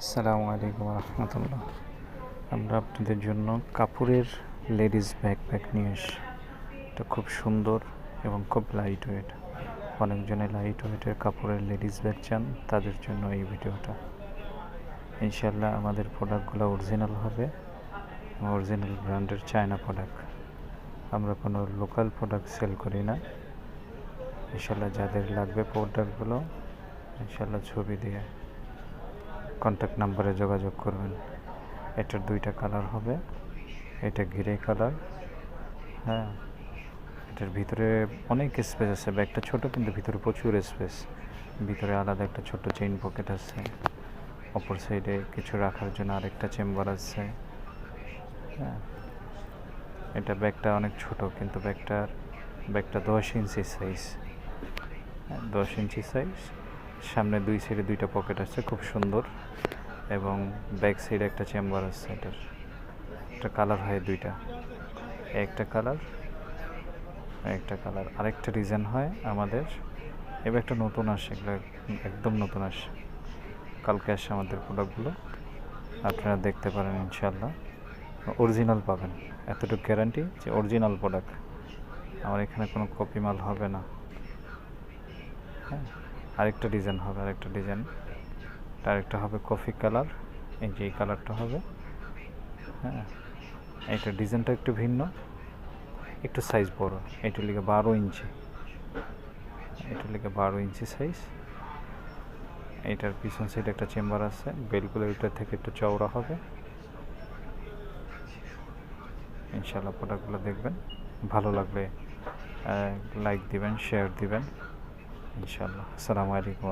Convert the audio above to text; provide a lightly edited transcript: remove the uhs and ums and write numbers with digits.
আসসালামু আলাইকুম রহমতুল্লাহ। আমরা আপনাদের জন্য কাপড়ের লেডিস ব্যাকপ্যাক নিয়ে এসি। এটা খুব সুন্দর এবং খুব লাইট ওয়েট। অনেকজনে লাইট ওয়েটের কাপড়ের লেডিস ব্যাগ চান, তাদের জন্য এই ভিডিওটা। ইনশাল্লাহ আমাদের প্রোডাক্টগুলো অরিজিনাল হবে, অরিজিনাল ব্র্যান্ডের চায়না প্রোডাক্ট। আমরা কোনো লোকাল প্রোডাক্ট সেল করি না। ইনশাল্লাহ যাদের লাগবে প্রোডাক্টগুলো ইনশাল্লাহ ছবি দিয়ে কন্ট্যাক্ট নাম্বারে যোগাযোগ করবেন। এটার দুইটা কালার হবে, এটা গ্রে কালার। হ্যাঁ, এটার ভিতরে অনেক স্পেস আছে। ব্যাগটা ছোট কিন্তু ভিতরে প্রচুর স্পেস। ভিতরে আলাদা একটা ছোট চেইন পকেট আছে, অপর সাইডে কিছু রাখার জন্য আরেকটা চেম্বার আছে। হ্যাঁ, এটা ব্যাগটা অনেক ছোট কিন্তু ব্যাগটা 10 ইঞ্চি সাইজ। 10 ইঞ্চি সাইজ। সামনে দুই সাইডে দুইটা পকেট আছে, খুব সুন্দর। এবং ব্যাক সাইডে একটা চেম্বার আছে। এটা কালার হয় দুইটা, একটা কালার আরেকটা ডিজাইন হয় আমাদের। এবার একটা নতুন আসে, এগুলো একদম নতুন আসে, কালকে আসে আমাদের প্রোডাক্টগুলো। আপনারা দেখতে পারেন, ইনশাল্লাহ অরিজিনাল পাবেন, এতটুকু গ্যারান্টি যে অরিজিনাল প্রোডাক্ট। আমার এখানে কোনো কপি মাল হবে না। হ্যাঁ, আরেকটা ডিজাইন হবে, আরেকটা হবে কফি কালার। এই যে এই কালারটা হবে। হ্যাঁ, এটা ডিজাইনটা একটু ভিন্ন, একটু সাইজ বড়। এটার লিগে 12 ইঞ্চি সাইজ। এটার পিছন সাইডে একটা চেম্বার আছে, বেলগুলো এটার থেকে একটু চওড়া হবে। ইনশাআল্লাহ প্রোডাক্টগুলো দেখবেন, ভালো লাগলে লাইক দিবেন, শেয়ার দিবেন ইনশাআল্লাহ। আসসালামু আলাইকুম।